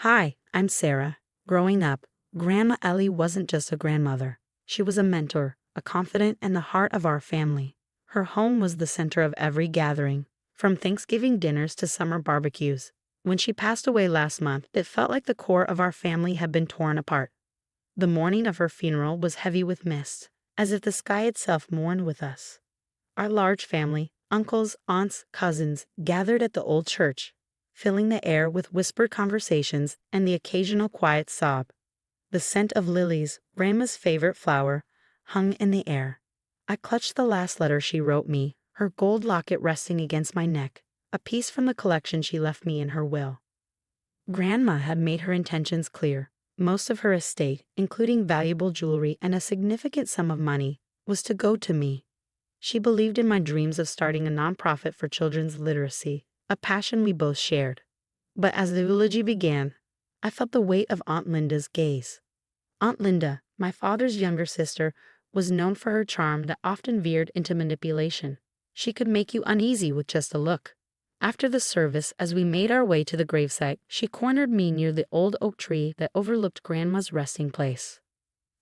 Hi, I'm Sarah. Growing up, Grandma Ellie wasn't just a grandmother. She was a mentor, a confidant, and the heart of our family. Her home was the center of every gathering, from Thanksgiving dinners to summer barbecues. When she passed away last month, it felt like the core of our family had been torn apart. The morning of her funeral was heavy with mist, as if the sky itself mourned with us. Our large family, uncles, aunts, cousins, gathered at the old church, filling the air with whispered conversations and the occasional quiet sob. The scent of lilies, Grandma's favorite flower, hung in the air. I clutched the last letter she wrote me, her gold locket resting against my neck, a piece from the collection she left me in her will. Grandma had made her intentions clear. Most of her estate, including valuable jewelry and a significant sum of money, was to go to me. She believed in my dreams of starting a nonprofit for children's literacy, a passion we both shared. But as the eulogy began, I felt the weight of Aunt Linda's gaze. Aunt Linda, my father's younger sister, was known for her charm that often veered into manipulation. She could make you uneasy with just a look. After the service, as we made our way to the gravesite, she cornered me near the old oak tree that overlooked Grandma's resting place.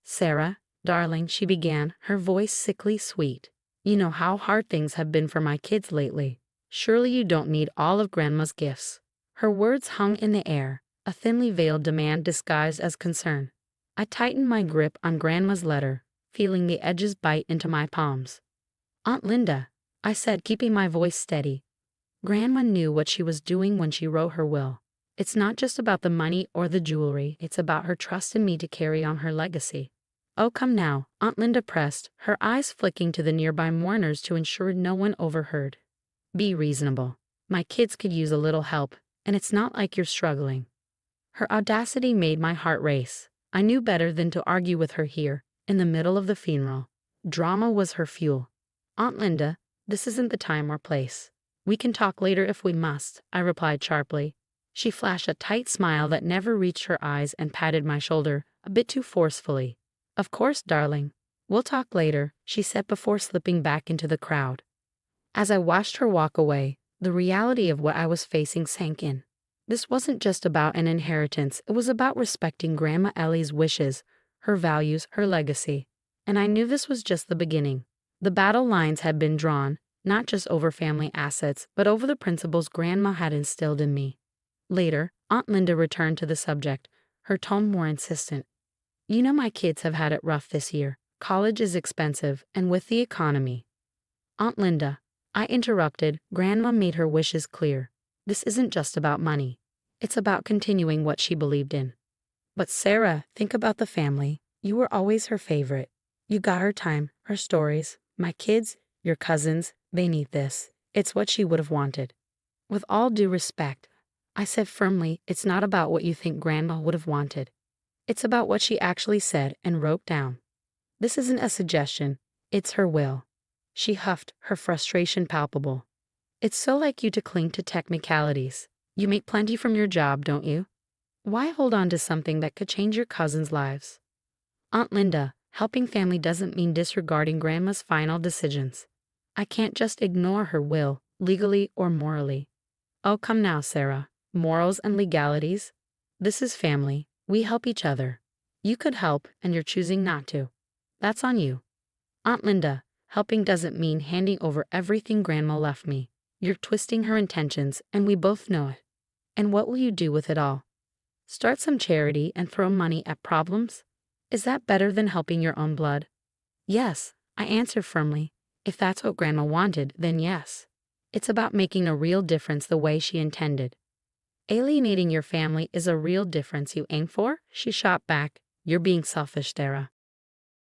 "Sarah, darling," she began, her voice sickly sweet. "You know how hard things have been for my kids lately. Surely you don't need all of Grandma's gifts." Her words hung in the air, a thinly veiled demand disguised as concern. I tightened my grip on Grandma's letter, feeling the edges bite into my palms. "Aunt Linda," I said, keeping my voice steady. "Grandma knew what she was doing when she wrote her will. It's not just about the money or the jewelry, it's about her trust in me to carry on her legacy." "Oh, come now," Aunt Linda pressed, her eyes flicking to the nearby mourners to ensure no one overheard. "Be reasonable. My kids could use a little help, and it's not like you're struggling." Her audacity made my heart race. I knew better than to argue with her here, in the middle of the funeral. Drama was her fuel. "Aunt Linda, this isn't the time or place. We can talk later if we must," I replied sharply. She flashed a tight smile that never reached her eyes and patted my shoulder, a bit too forcefully. "Of course, darling. We'll talk later," she said before slipping back into the crowd. As I watched her walk away, the reality of what I was facing sank in. This wasn't just about an inheritance, it was about respecting Grandma Ellie's wishes, her values, her legacy. And I knew this was just the beginning. The battle lines had been drawn, not just over family assets, but over the principles Grandma had instilled in me. Later, Aunt Linda returned to the subject, her tone more insistent. "You know my kids have had it rough this year. College is expensive, and with the economy—" "Aunt Linda," I interrupted. Grandma made her wishes clear. This isn't just about money. It's about continuing what she believed in. "But Sarah, think about the family. You were always her favorite. You got her time, her stories. My kids, your cousins, they need this. It's what she would have wanted." "With all due respect," I said firmly, "it's not about what you think Grandma would have wanted. It's about what she actually said and wrote down. This isn't a suggestion, it's her will." She huffed, her frustration palpable. "It's so like you to cling to technicalities. You make plenty from your job, don't you? Why hold on to something that could change your cousins' lives?" "Aunt Linda, helping family doesn't mean disregarding Grandma's final decisions. I can't just ignore her will, legally or morally." "Oh, come now, Sarah. Morals and legalities? This is family. We help each other. You could help, and you're choosing not to. That's on you." "Aunt Linda, helping doesn't mean handing over everything Grandma left me. You're twisting her intentions, and we both know it. And what will you do with it all? Start some charity and throw money at problems? Is that better than helping your own blood?" "Yes," I answered firmly. "If that's what Grandma wanted, then yes. It's about making a real difference the way she intended." "Alienating your family is a real difference you aim for?" She shot back. "You're being selfish, Sarah."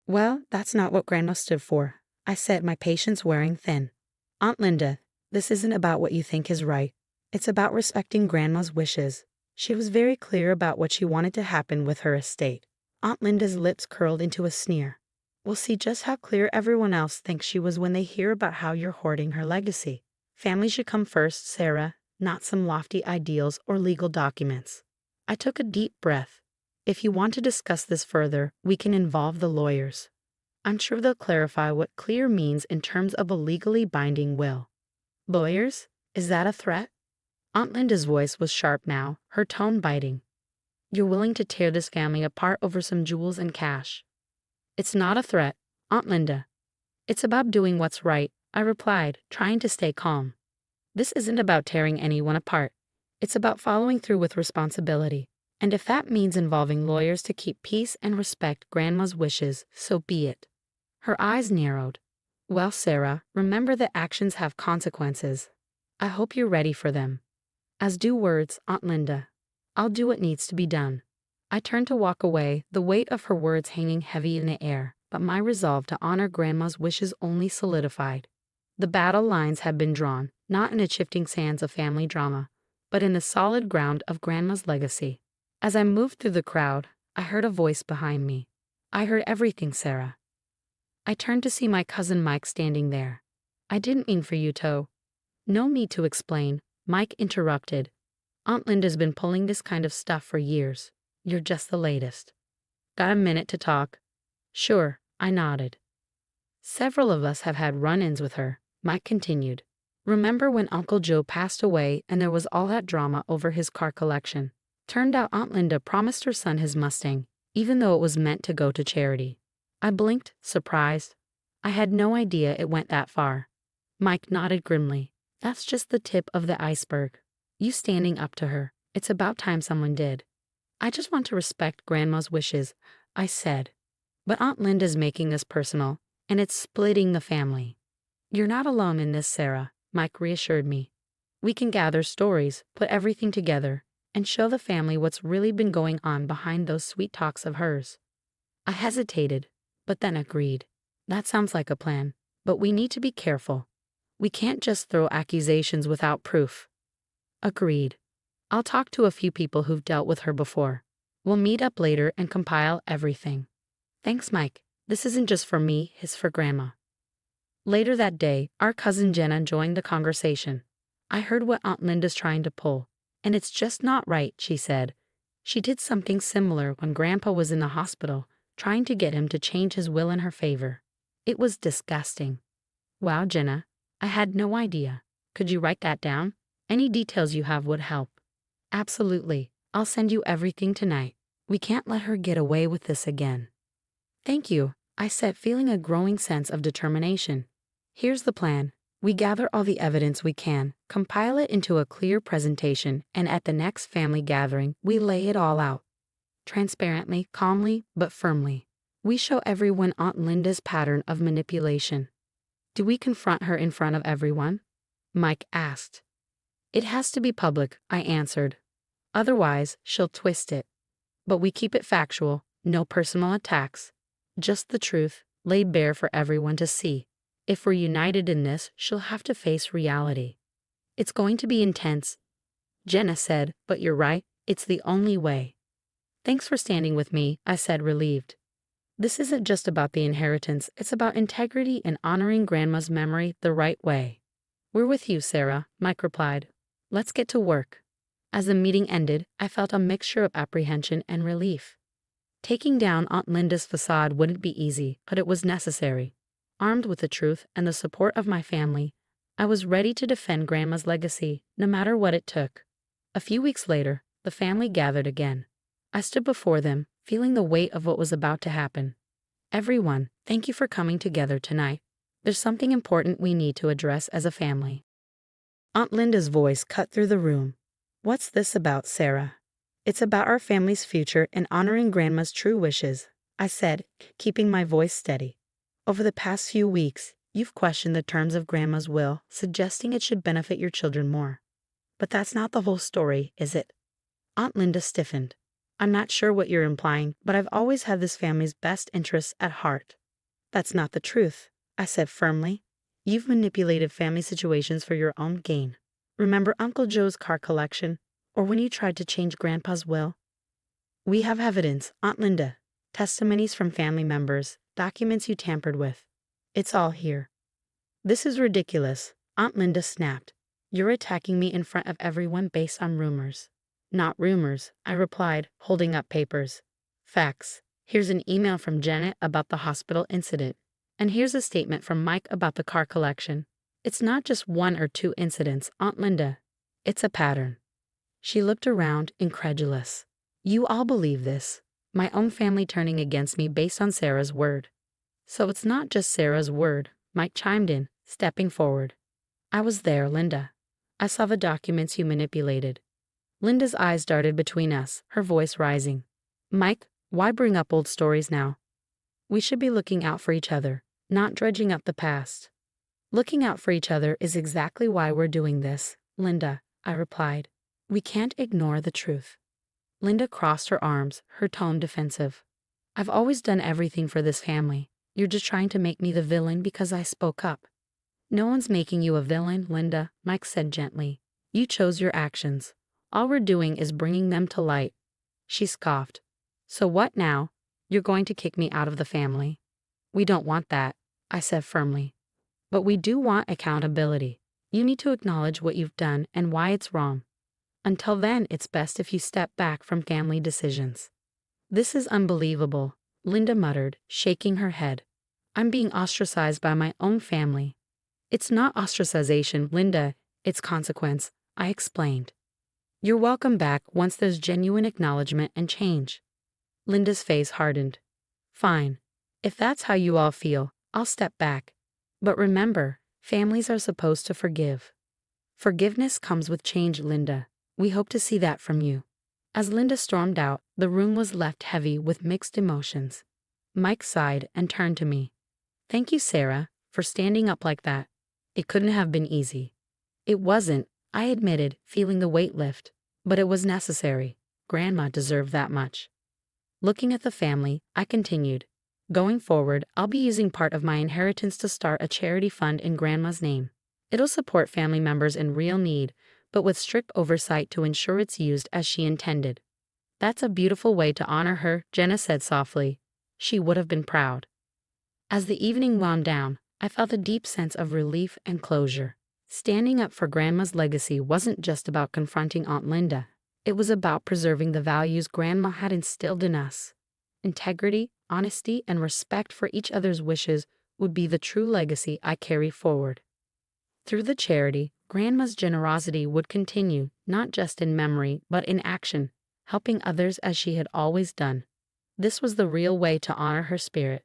"Well, that's not what Grandma stood for," I said, my patience wearing thin. "Aunt Linda, this isn't about what you think is right. It's about respecting Grandma's wishes. She was very clear about what she wanted to happen with her estate." Aunt Linda's lips curled into a sneer. "We'll see just how clear everyone else thinks she was when they hear about how you're hoarding her legacy. Family should come first, Sarah, not some lofty ideals or legal documents." I took a deep breath. "If you want to discuss this further, we can involve the lawyers. I'm sure they'll clarify what clear means in terms of a legally binding will." "Lawyers? Is that a threat?" Aunt Linda's voice was sharp now, her tone biting. You're willing to tear this family apart over some jewels and cash. It's not a threat, Aunt Linda. It's about doing what's right, I replied, trying to stay calm. This isn't about tearing anyone apart. It's about following through with responsibility. And if that means involving lawyers to keep peace and respect Grandma's wishes, so be it. Her eyes narrowed. Well, Sarah, remember that actions have consequences. I hope you're ready for them. As do words, Aunt Linda. I'll do what needs to be done. I turned to walk away, the weight of her words hanging heavy in the air, but my resolve to honor Grandma's wishes only solidified. The battle lines had been drawn, not in the shifting sands of family drama, but in the solid ground of Grandma's legacy. As I moved through the crowd, I heard a voice behind me. I heard everything, Sarah. I turned to see my cousin Mike standing there. I didn't mean for you to. No need to explain, Mike interrupted. Aunt Linda's been pulling this kind of stuff for years. You're just the latest. Got a minute to talk? Sure, I nodded. Several of us have had run-ins with her, Mike continued. Remember when Uncle Joe passed away and there was all that drama over his car collection? Turned out Aunt Linda promised her son his Mustang, even though it was meant to go to charity. I blinked, surprised. I had no idea it went that far. Mike nodded grimly. That's just the tip of the iceberg. You standing up to her. It's about time someone did. I just want to respect Grandma's wishes, I said. But Aunt Linda's making this personal, and it's splitting the family. You're not alone in this, Sarah, Mike reassured me. We can gather stories, put everything together, and show the family what's really been going on behind those sweet talks of hers. I hesitated, but then agreed. That sounds like a plan, but we need to be careful. We can't just throw accusations without proof. Agreed. I'll talk to a few people who've dealt with her before. We'll meet up later and compile everything. Thanks, Mike. This isn't just for me, it's for Grandma. Later that day, our cousin Jenna joined the conversation. I heard what Aunt Linda's trying to pull, and it's just not right, she said. She did something similar when Grandpa was in the hospital, trying to get him to change his will in her favor. It was disgusting. Wow, Jenna, I had no idea. Could you write that down? Any details you have would help. Absolutely. I'll send you everything tonight. We can't let her get away with this again. Thank you, I said, feeling a growing sense of determination. Here's the plan. We gather all the evidence we can, compile it into a clear presentation, and at the next family gathering, we lay it all out. Transparently, calmly, but firmly. We show everyone Aunt Linda's pattern of manipulation. Do we confront her in front of everyone? Mike asked. It has to be public, I answered. Otherwise, she'll twist it. But we keep it factual, no personal attacks. Just the truth, laid bare for everyone to see. If we're united in this, she'll have to face reality. It's going to be intense, Jenna said, but you're right, it's the only way. Thanks for standing with me, I said, relieved. This isn't just about the inheritance, it's about integrity and honoring Grandma's memory the right way. We're with you, Sarah, Mike replied. Let's get to work. As the meeting ended, I felt a mixture of apprehension and relief. Taking down Aunt Linda's facade wouldn't be easy, but it was necessary. Armed with the truth and the support of my family, I was ready to defend Grandma's legacy, no matter what it took. A few weeks later, the family gathered again. I stood before them, feeling the weight of what was about to happen. Everyone, thank you for coming together tonight. There's something important we need to address as a family. Aunt Linda's voice cut through the room. What's this about, Sarah? It's about our family's future and honoring Grandma's true wishes, I said, keeping my voice steady. Over the past few weeks, you've questioned the terms of Grandma's will, suggesting it should benefit your children more. But that's not the whole story, is it? Aunt Linda stiffened. I'm not sure what you're implying, but I've always had this family's best interests at heart. That's not the truth, I said firmly. You've manipulated family situations for your own gain. Remember Uncle Joe's car collection, or when you tried to change Grandpa's will? We have evidence, Aunt Linda. Testimonies from family members, documents you tampered with. It's all here. This is ridiculous, Aunt Linda snapped. You're attacking me in front of everyone based on rumors. Not rumors, I replied, holding up papers. Facts. Here's an email from Janet about the hospital incident. And here's a statement from Mike about the car collection. It's not just one or two incidents, Aunt Linda. It's a pattern. She looked around, incredulous. You all believe this. My own family turning against me based on Sarah's word. So it's not just Sarah's word, Mike chimed in, stepping forward. I was there, Linda. I saw the documents you manipulated. Linda's eyes darted between us, her voice rising. Mike, why bring up old stories now? We should be looking out for each other, not dredging up the past. Looking out for each other is exactly why we're doing this, Linda, I replied. We can't ignore the truth. Linda crossed her arms, her tone defensive. I've always done everything for this family. You're just trying to make me the villain because I spoke up. No one's making you a villain, Linda, Mike said gently. You chose your actions. All we're doing is bringing them to light. She scoffed. So what now? You're going to kick me out of the family? We don't want that, I said firmly. But we do want accountability. You need to acknowledge what you've done and why it's wrong. Until then, it's best if you step back from family decisions. This is unbelievable, Linda muttered, shaking her head. I'm being ostracized by my own family. It's not ostracization, Linda, it's consequence, I explained. You're welcome back once there's genuine acknowledgement and change. Linda's face hardened. Fine. If that's how you all feel, I'll step back. But remember, families are supposed to forgive. Forgiveness comes with change, Linda. We hope to see that from you. As Linda stormed out, the room was left heavy with mixed emotions. Mike sighed and turned to me. Thank you, Sarah, for standing up like that. It couldn't have been easy. It wasn't, I admitted, feeling the weight lift. But it was necessary. Grandma deserved that much. Looking at the family, I continued. Going forward, I'll be using part of my inheritance to start a charity fund in Grandma's name. It'll support family members in real need, but with strict oversight to ensure it's used as she intended. That's a beautiful way to honor her, Jenna said softly. She would have been proud. As the evening wound down, I felt a deep sense of relief and closure. Standing up for Grandma's legacy wasn't just about confronting Aunt Linda. It was about preserving the values Grandma had instilled in us. Integrity, honesty, and respect for each other's wishes would be the true legacy I carry forward. Through the charity, Grandma's generosity would continue, not just in memory, but in action, helping others as she had always done. This was the real way to honor her spirit.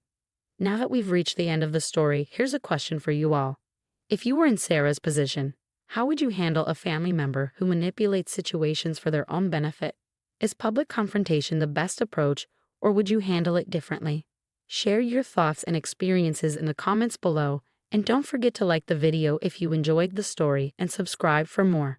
Now that we've reached the end of the story, here's a question for you all. If you were in Sarah's position, how would you handle a family member who manipulates situations for their own benefit? Is public confrontation the best approach, or would you handle it differently? Share your thoughts and experiences in the comments below, and don't forget to like the video if you enjoyed the story and subscribe for more.